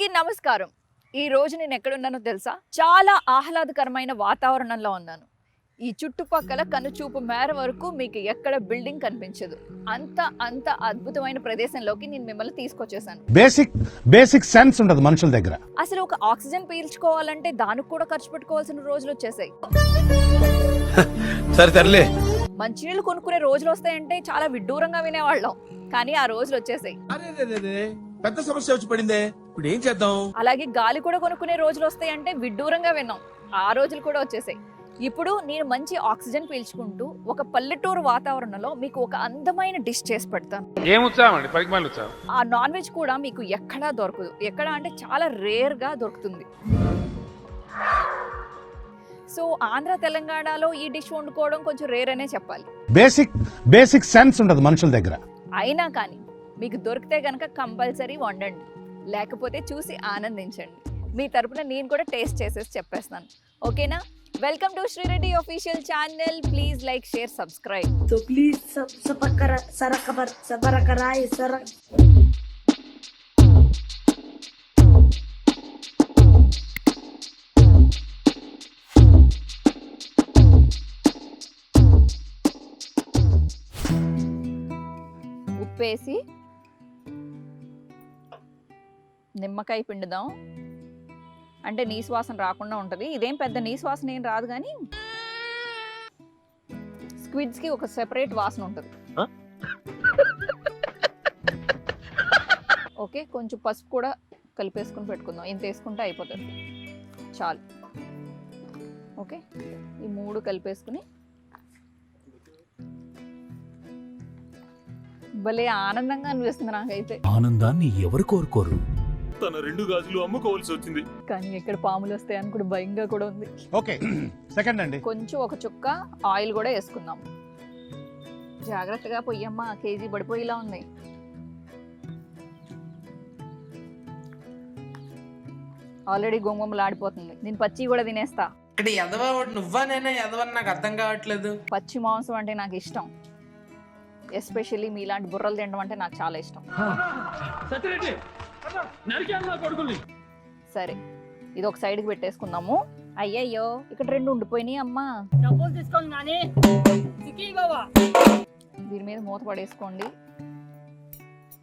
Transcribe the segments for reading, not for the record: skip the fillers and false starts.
అందరికీ నమస్కారం. ఈ రోజు నేను ఎక్కడున్నానో తెలుసా? చాలా ఆహ్లాదకరమైన వాతావరణంలో ఉన్నాను. ఈ చుట్టుపక్కల కనుచూపు మేర వరకు మీకు ఎక్కడ బిల్డింగ్ కనిపించదు. అంత అద్భుతమైన ప్రదేశంలోకి నేను మిమ్మల్ని తీసుకొచ్చేసాను. బేసిక్ సెన్స్ ఉండదు మనుషుల దగ్గర. అసలు ఒక ఆక్సిజన్ పీల్చుకోవాలంటే దానికి కూడా ఖర్చు పెట్టుకోవాల్సిన రోజులు వచ్చేసాయి. సరే మంచినీళ్ళు కొనుక్కునే రోజులు వస్తాయంటే చాలా విడ్డూరంగా వినేవాళ్ళం, కానీ ఆ రోజులు వచ్చేసాయి. పెద్ద సమస్య వచ్చి పడిందే, ఇప్పుడు ఏం చేద్దాం? అలాగే గాలి కూడా కొనుక్కునే రోజులు వస్తాయంటే విడ్డూరంగా విన్నాం, ఆ రోజులు కూడా వచ్చేసాయి. ఇప్పుడు నేను మంచి ఆక్సిజన్ పీల్చుకుంటూ ఒక పల్లెటూరు వాతావరణంలో మీకు ఒక అందమైన డిష్ చేసి పెడతాను. ఆ నాన్ వెజ్ కూడా మీకు ఎక్కడా దొరకదు. ఎక్కడ అంటే చాలా రేర్ గా దొరుకుతుంది. సో ఆంధ్ర తెలంగాణలో ఈ డిష్ వండుకోవడం కొంచెం రేర్ అనే చెప్పాలి. బేసిక్ సెన్స్ ఉండదు మనుషుల దగ్గర. అయినా కానీ మీకు దొరికితే కనుక కంపల్సరీ వండండి, లేకపోతే చూసి ఆనందించండి. మీ తరపున నేను కూడా టేస్ట్ చేసేసి చెప్పేస్తాను. ఓకేనా? Welcome to Sri Reddy official channel. Please like, share, subscribe. तो प्लीज सबर कराए सर. ఉప్పేసి నిమ్మకాయ పిండుదాం, అంటే నీసు వాసన రాకుండా ఉంటుంది. ఇదేం పెద్ద నీసు వాసన ఏం రాదు, కానీ స్క్విడ్స్ కి ఒక సెపరేట్ వాసన ఉంటుంది. ఓకే, కొంచెం పసుపు కూడా కలిపేసుకుని పెట్టుకుందాం. ఇంత వేసుకుంటే అయిపోతుంది, చాలు. ఓకే, ఈ మూడు కలిపేసుకుని భలే ఆనందంగా అనిపిస్తుంది నాకైతే. ఆనందాన్ని ఎవరు కోరుకోరు? తన 2 గాజులు అమ్ముకోవాల్సి వచ్చింది. కానీ ఎక్కడ పాములు వస్తాయని కూడా భయంగా కూడా ఉంది. ఓకే, సెకండ్ అండి. కొంచెం ఒక చుక్క ఆయిల్ కూడా వేసుకుందాం. జాగ్రత్తగా పొయ్యమ్మా, కేజీ పడిపోయేలా ఉంది. ఆల్రెడీ గొంగొమ్మలాడిపోతుంది. నేను పచ్చి కూడా తినేస్తా. ఇక్కడ ఎదవ నువ్వానైనా ఎదవని నాకు అర్థం కావట్లేదు. పచ్చి మాంసం అంటే నాకు ఇష్టం, ఎస్పెషల్లీ మీలాంటి బుర్రలు తినడం అంటే నాకు చాలా ఇష్టం. సరే, ఇది ఒక సైడ్కి పెట్టేసుకుందాము. అయ్యయ్యో, ఇక్కడ 2 ఉండిపోయినాయి అమ్మా. దీని మీద మూత పడేసుకోండి.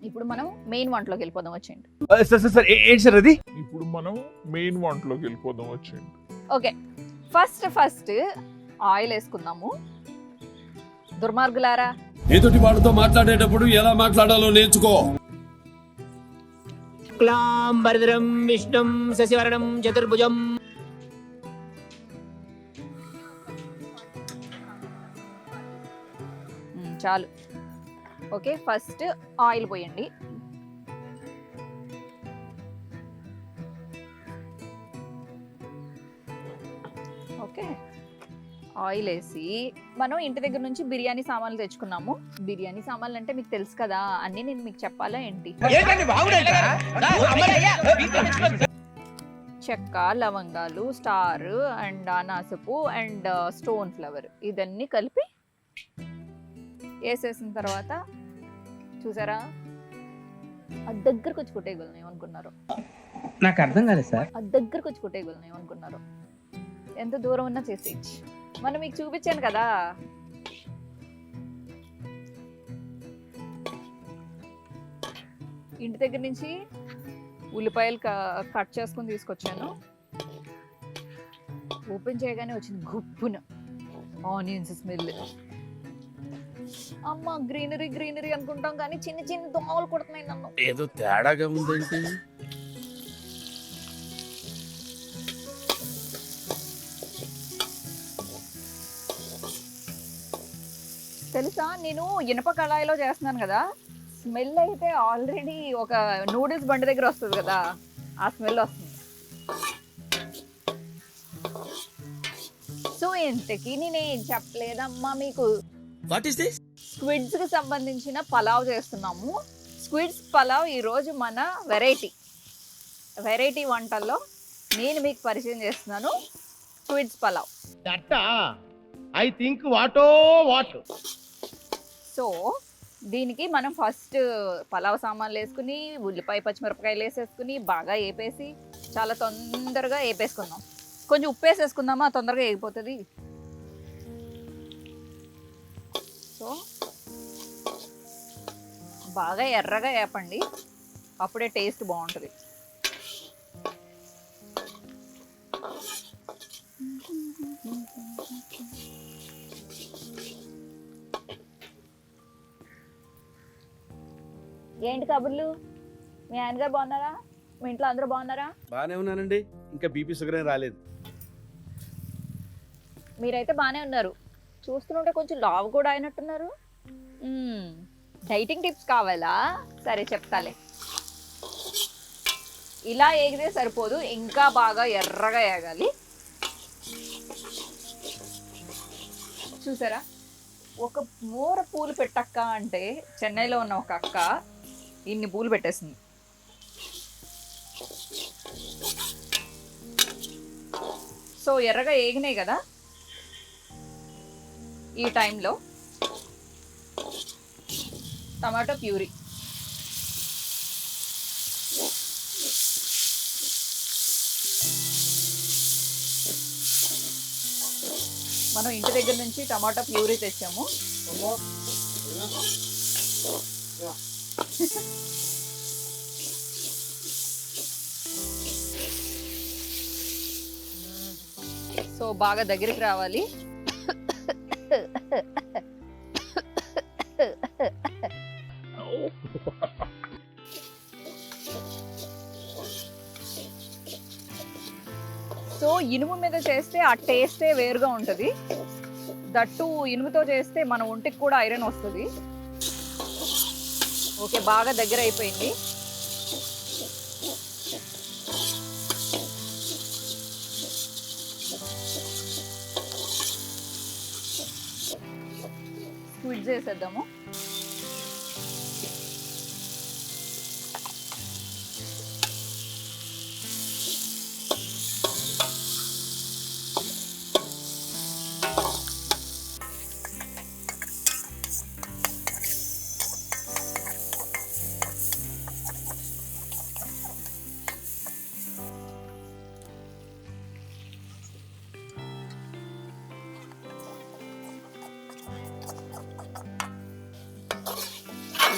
ఇప్పుడు మనం మెయిన్ వంటలోకి వెళ్ళిపోదాం, వచ్చేయండి. ఇప్పుడు మనం మెయిన్ వంటలోకి వెళ్ళిపోదాం, వచ్చేయండి. ఓకే, ఫస్ట్ ఆయిల్ వేసుకుందాము. దుర్మార్గులారా, ఎదుటి వాళ్ళతో మాట్లాడేటప్పుడు ఎలా మాట్లాడాలో నేర్చుకో. క్లాంబరధరం విష్ణుం శశివర్ణం చతుర్భుజం. చాలు. ఓకే, ఫస్ట్ ఆయిల్ పోయండి. ఓకే, ఆయిల్ వేసి మనం ఇంటి దగ్గర నుంచి బిర్యానీ సామాన్లు తెచ్చుకున్నాము. బిర్యానీ సామాన్లు అంటే మీకు తెలుసు కదా, అన్నీ నేను మీకు చెప్పాలా ఏంటి? చెక్క, లవంగాలు, స్టార్ అండ్ అనాసపు అండ్ స్టోన్ ఫ్లవర్, ఇదన్నీ కలిపి వేసేసిన తర్వాత చూసారా, అది దగ్గరకు వచ్చి కొట్టేయగలను ఏమనుకున్నారు? నాకు అర్థం కాలేదు సార్. అది దగ్గరకు వచ్చి కొట్టేయగలను ఏమనుకున్నారు? ఎంత దూరం ఉన్నా చేసేయచ్చు. మనం మీకు చూపించాను కదా. ఇంటి దగ్గర నుంచి ఉల్లిపాయలు కట్ చేసుకుని తీసుకొచ్చాను. ఓపెన్ చేయగానే వచ్చింది గుప్పున ఆనియన్స్ స్మెల్. అమ్మ, గ్రీనరీ అనుకుంటాం, కానీ చిన్న దోమలు కొడుతున్నాయి నన్ను. ఏదో తేడాగా ఉందేంటి? తెలుసా, నేను ఇనప కళాయిలో చేస్తున్నాను కదా, స్మెల్ అయితే ఆల్రెడీ ఒక నూడిల్స్ బండి దగ్గర వస్తుంది కదా, ఆ స్మెల్ వస్తుంది. సో ఇంతకీ నేనేం చెప్పలేదమ్మా మీకు. What is this? స్క్విడ్స్ కి సంబంధించిన పలావ్ చేస్తున్నాము. స్క్విడ్స్ పలావ్ ఈరోజు మన వెరైటీ వంటల్లో నేను మీకు పరిచయం చేస్తున్నాను. Squids pulao. I think what. So దీనికి మనం ఫస్ట్ పలావ్ సామాన్లు వేసుకుని ఉల్లిపాయ పచ్చిమిరపకాయలు వేసేసుకుని బాగా వేపేసి చాలా తొందరగా వేపేసుకుందాం. కొంచెం ఉప్పు వేసేసుకుందామా, తొందరగా వేగిపోతుంది. సో బాగా ఎర్రగా వేపండి, అప్పుడే టేస్ట్ బాగుంటుంది. ఏంటి కబుర్లు? మీ ఆయనగారు బాగున్నారా? మీ ఇంట్లో అందరూ బాగున్నారా? బాగానే ఉన్నానండి. ఇంకా బీపీ షుగర్ ఏం రాలేదు. మీరైతే బాగానే ఉన్నారు. చూస్తుంటే కొంచెం లావు కూడా అయినట్టున్నారు. డైటింగ్ టిప్స్ కావాలా? సరే చెప్తాలే. ఇలా ఏగితే సరిపోదు, ఇంకా బాగా ఎర్రగా ఏగాలి. చూసారా, ఒక మూర పూలు పెట్టక్క అంటే చెన్నైలో ఉన్న ఒక అక్క ఇన్ని పూలు పెట్టేసింది. సో ఎర్రగా ఏగినాయి కదా, ఈ టైంలో టమాటో ప్యూరీ, మనం ఇంటి దగ్గర నుంచి టమాటా ప్యూరీ తెచ్చాము. సో బాగా దగ్గరికి రావాలి. సో ఇనుము మీద చేస్తే ఆ టేస్టే వేరుగా ఉంటుంది. దట్టు ఇనుముతో చేస్తే మన ఒంటికి కూడా ఐరన్ వస్తుంది. ఓకే, బాగా దగ్గర అయిపోయింది. స్క్విడ్ చేసేద్దాము.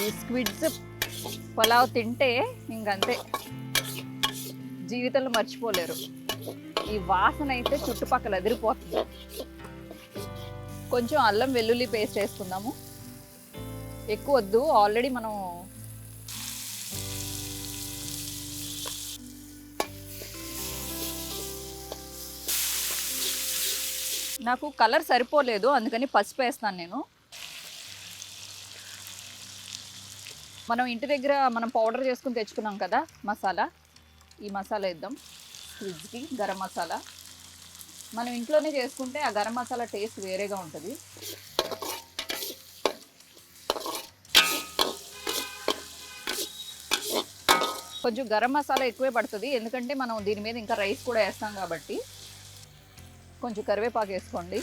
ఈ స్క్విడ్స్ పలావ్ తింటే ఇంకంతే, జీవితంలో మర్చిపోలేరు. ఈ వాసన అయితే చుట్టుపక్కల ఎదిరిపోతుంది. కొంచెం అల్లం వెల్లుల్లి పేస్ట్ వేసుకుందాము. ఎక్కువ వద్దు, ఆల్రెడీ మనం నాకు కలర్ సరిపోలేదు, అందుకని పసుపు వేస్తాను నేను. మనం ఇంటి దగ్గర మనం పౌడర్ చేసుకుని తెచ్చుకున్నాం కదా మసాలా, ఈ మసాలా వేద్దాం. ఫ్రిడ్జ్కి గరం మసాలా మనం ఇంట్లోనే చేసుకుంటే ఆ గరం మసాలా టేస్ట్ వేరేగా ఉంటుంది. కొంచెం గరం మసాలా ఎక్కువే పడుతుంది, ఎందుకంటే మనం దీని మీద ఇంకా రైస్ కూడా వేస్తాం కాబట్టి. కొంచెం కరివేపాకు వేసుకోండి.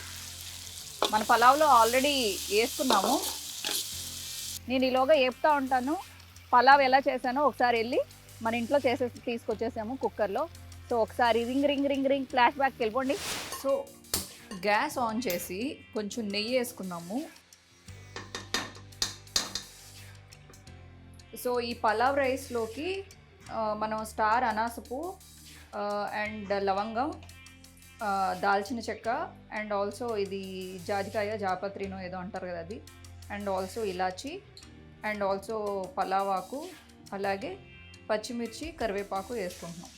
మన పలావ్లో ఆల్రెడీ వేసుకున్నాము. నేను ఈలోగా వేపుతూ ఉంటాను. పలావ్ ఎలా చేశానో ఒకసారి వెళ్ళి మన ఇంట్లో చేసేసి తీసుకొచ్చేసాము కుక్కర్లో. సో ఒకసారి ring ring ring ring flash బ్యాక్కి వెళ్ళిపోండి. సో గ్యాస్ ఆన్ చేసి కొంచెం నెయ్యి వేసుకున్నాము. సో ఈ పలావ్ రైస్లోకి మనం స్టార్ అనాసపు అండ్ లవంగం, దాల్చిన చెక్క, అండ్ ఆల్సో ఇది జాజికాయ జాపత్రినో ఏదో అంటారు కదా అది, అండ్ ఆల్సో ఇలాచి, అండ్ ఆల్సో పలావాకు, అలాగే పచ్చిమిర్చి, కరివేపాకు వేసుకుంటున్నాం.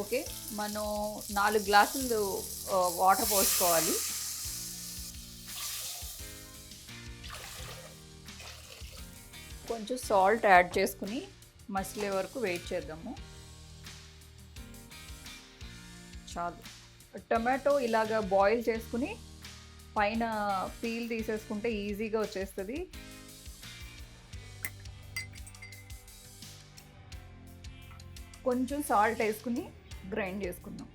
ఓకే, మనం 4 గ్లాసులు వాటర్ పోసుకోవాలి. కొంచెం సాల్ట్ యాడ్ చేసుకుని మసిలే వరకు వెయిట్ చేద్దాము. చాలు. టమాటో ఇలాగా బాయిల్ చేసుకుని పైన పీల్ తీసేసుకుంటే ఈజీగా వచ్చేస్తుంది. కొంచెం సాల్ట్ వేసుకుని గ్రైండ్ చేసుకుందాం.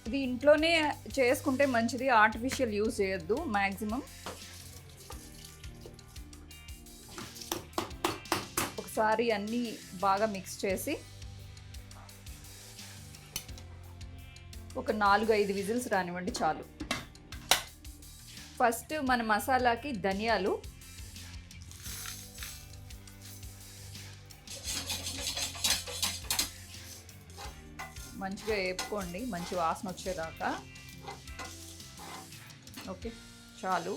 ఇది ఇంట్లోనే చేసుకుంటే మంచిది, ఆర్టిఫిషియల్ యూజ్ చేయొద్దు మ్యాక్సిమం. ఒకసారి అన్నీ బాగా మిక్స్ చేసి ఒక 4-5 విజిల్స్ రానివ్వండి చాలు. ఫస్ట్ మన మసాలాకి ధనియాలు, మంచిగా వేపుకోండి, మంచి వాసన వచ్చేదాకా. ఓకే, చాలు.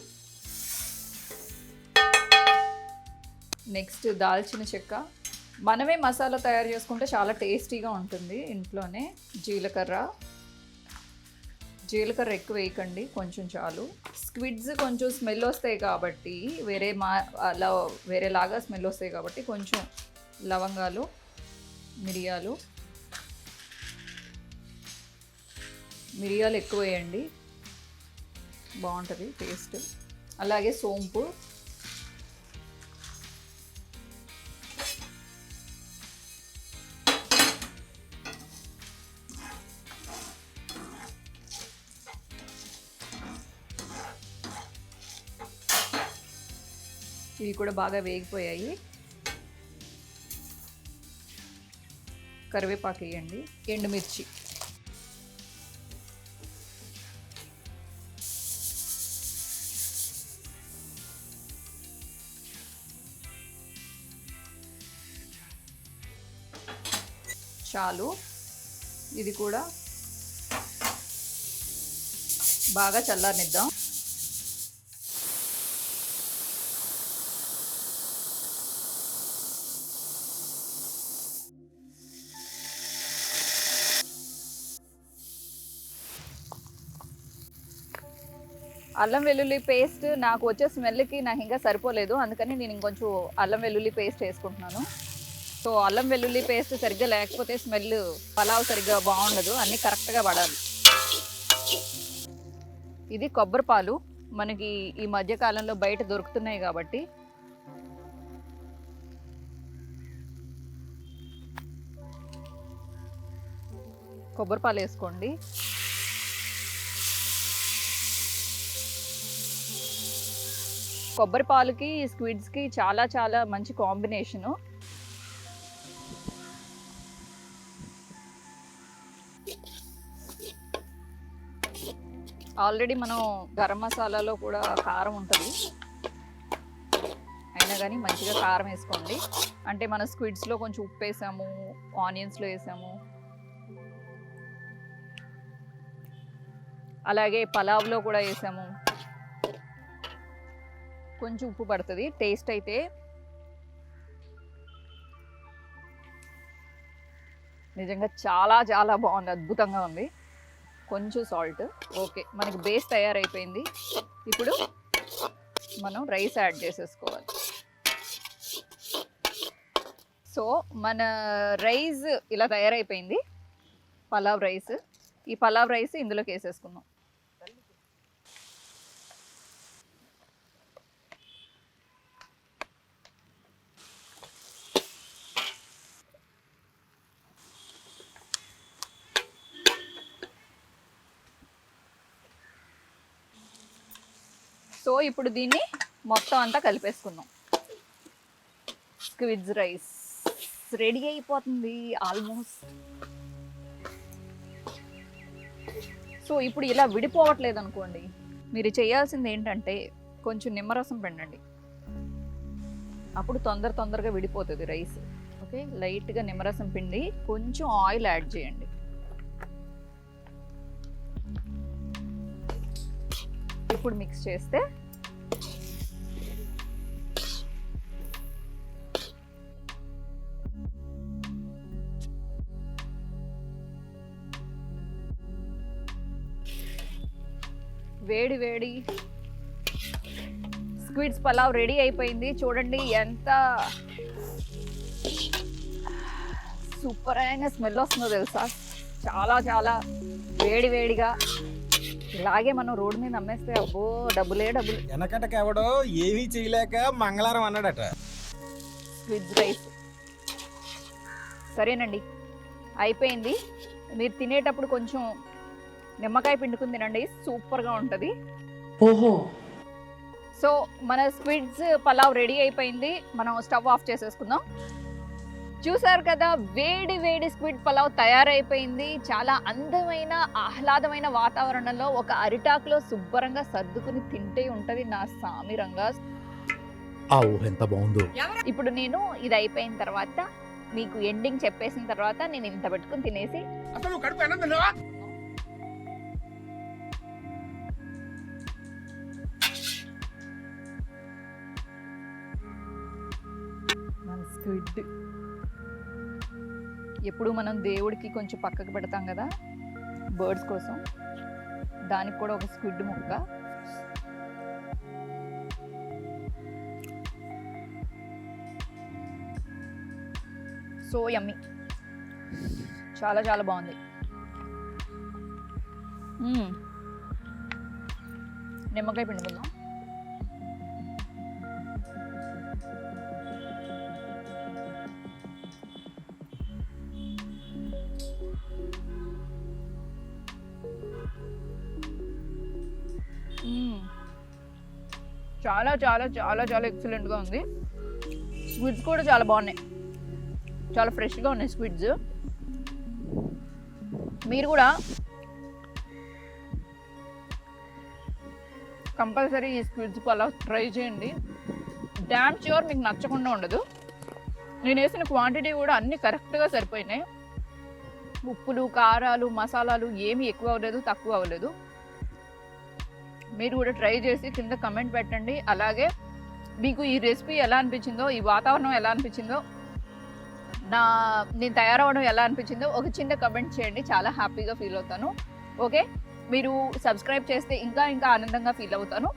నెక్స్ట్ దాల్చిన చెక్క. మనమే మసాలా తయారు చేసుకుంటే చాలా టేస్టీగా ఉంటుంది ఇంట్లోనే. జీలకర్ర ఎక్కువ వేయకండి, కొంచెం చాలు. స్క్విడ్స్ కొంచెం స్మెల్ వస్తాయి కాబట్టి వేరేలాగా స్మెల్ వస్తాయి కాబట్టి కొంచెం లవంగాలు, మిరియాలు ఎక్కువ వేయండి, బాగుంటుంది టేస్ట్. అలాగే సోంపు, ఇవి కూడా బాగా వేగిపోయాయి. కరివేపాకు వేయండి, ఎండుమిర్చి, చాలు. ఇది కూడా బాగా చల్లారనిద్దాం. అల్లం వెల్లుల్లి పేస్ట్ నాకు వచ్చే స్మెల్కి నాకు ఇంకా సరిపోలేదు, అందుకని నేను ఇంకొంచెం అల్లం వెల్లుల్లి పేస్ట్ వేసుకుంటున్నాను. సో అల్లం వెల్లుల్లి పేస్ట్ సరిగ్గా లేకపోతే స్మెల్ పలావ్ సరిగ్గా బాగుండదు, అన్నీ కరెక్ట్గా పడాలి. ఇది కొబ్బరి పాలు, మనకి ఈ మధ్యకాలంలో బయట దొరుకుతున్నాయి కాబట్టి కొబ్బరి పాలు వేసుకోండి. కొబ్బరి పాలకి స్క్విడ్స్కి చాలా చాలా మంచి కాంబినేషను. ఆల్రెడీ మనం గరం మసాలాలో కూడా కారం ఉంటుంది, అయినా కానీ మంచిగా కారం వేసుకోండి. అంటే మన స్క్విడ్స్లో కొంచెం ఉప్పు వేసాము, ఆనియన్స్లో వేసాము, అలాగే పలావ్లో కూడా వేసాము. కొంచెం ఉప్పు పడుతుంది, టేస్ట్ అయితే నిజంగా చాలా చాలా బాగుంది, అద్భుతంగా ఉంది. కొంచెం సాల్ట్. ఓకే, మనకి బేస్ తయారైపోయింది. ఇప్పుడు మనం రైస్ యాడ్ చేసేసుకోవాలి. సో మన రైస్ ఇలా తయారైపోయింది, పలావ్ రైస్. ఈ పలావ్ రైస్ ఇందులోకి వేసేసుకుందాం. సో ఇప్పుడు దీన్ని మొత్తం అంతా కలిపేసుకుందాం. స్క్విడ్స్ రైస్ రెడీ అయిపోతుంది ఆల్మోస్ట్. సో ఇప్పుడు ఇలా విడిపోవట్లేదు అనుకోండి, మీరు చేయాల్సింది ఏంటంటే కొంచెం నిమ్మరసం పిండండి, అప్పుడు తొందరగా విడిపోతుంది రైస్. ఓకే, లైట్గా నిమ్మరసం పిండి కొంచెం ఆయిల్ యాడ్ చేయండి. ఇప్పుడు మిక్స్ చేస్తే వేడి వేడి స్క్విడ్స్ పలావ్ రెడీ అయిపోయింది. చూడండి ఎంత సూపర్ అయిన స్మెల్ వస్తుందో తెలుసా. చాలా చాలా వేడి వేడిగా ఇలాగే మనం రోడ్డు మీద అమ్మేస్తే అబ్బో డబ్బులే డబ్బులు. వెనకటకెవడో ఏమీ చేయలేక మంగళవారం అన్నాడట. స్క్విడ్ రైస్ సరేనండి, అయిపోయింది. మీరు తినేటప్పుడు కొంచెం నిమ్మకాయ పిండుకుని తినండి, సూపర్గా ఉంటుంది. ఓహో, సో మన స్క్విడ్స్ పలావ్ రెడీ అయిపోయింది. మనం స్టవ్ ఆఫ్ చేసేసుకుందాం. చూసారు కదా, వేడి వేడి స్క్విడ్ పలావ్ తయారైపోయింది. చాలా అందమైన ఆహ్లాదమైన వాతావరణంలో ఒక అరిటాకులో శుభ్రంగా సర్దుకుని తింటే ఉంటది నా సామిరంగా. ఎంత బాగుందో. ఇప్పుడు నేను ఇది అయిపోయిన తర్వాత మీకు ఎండింగ్ చెప్పేసిన తర్వాత నేను ఇంత పెట్టుకుని తినేసి అసలు నువ్వు కడుపు అన్నం తిన్నావా? మన స్క్విడ్ ఎప్పుడు మనం దేవుడికి కొంచెం పక్కకు పెడతాం కదా బర్డ్స్ కోసం, దానికి కూడా ఒక స్క్విడ్ ముక్క. సో యమ్మీ, చాలా చాలా బాగుంది. నిమ్మకాయ పిండుకుందాం. చాలా చాలా చాలా చాలా ఎక్సలెంట్గా ఉంది. స్క్విడ్స్ కూడా చాలా బాగున్నాయి, చాలా ఫ్రెష్గా ఉన్నాయి స్క్విడ్స్. మీరు కూడా కంపల్సరీ ఈ స్క్విడ్స్ పలావ్ ట్రై చేయండి. డ్యామ్ ష్యూర్ మీకు నచ్చకుండా ఉండదు. నేను వేసిన క్వాంటిటీ కూడా అన్నీ కరెక్ట్గా సరిపోయినాయి. ఉప్పులు, కారాలు, మసాలాలు ఏమీ ఎక్కువ అవ్వలేదు, తక్కువ అవ్వలేదు. మీరు కూడా ట్రై చేసి కింద కమెంట్ పెట్టండి. అలాగే మీకు ఈ రెసిపీ ఎలా అనిపించిందో, ఈ వాతావరణం ఎలా అనిపించిందో, నేను తయారవడం ఎలా అనిపించిందో ఒక చిన్న కమెంట్ చేయండి. చాలా హ్యాపీగా ఫీల్ అవుతాను. ఓకే, మీరు సబ్స్క్రైబ్ చేస్తే ఇంకా ఇంకా ఆనందంగా ఫీల్ అవుతాను.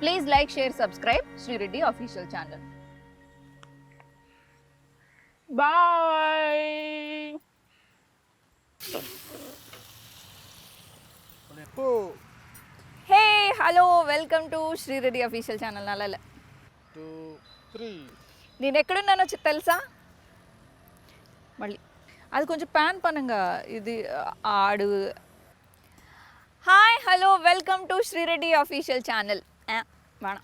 Please like, share, subscribe Sri Reddy official channel. Bye. Hey, hello, welcome to Sri Reddy official channel. అలా 2 3 నేను ఎక్కడున్నానో తెలుసా? మళ్ళీ అది కొంచెం ప్యాన్ పనంగా ఇది ఆడు. Hi, hello, welcome to Sri Reddy official channel. వేణం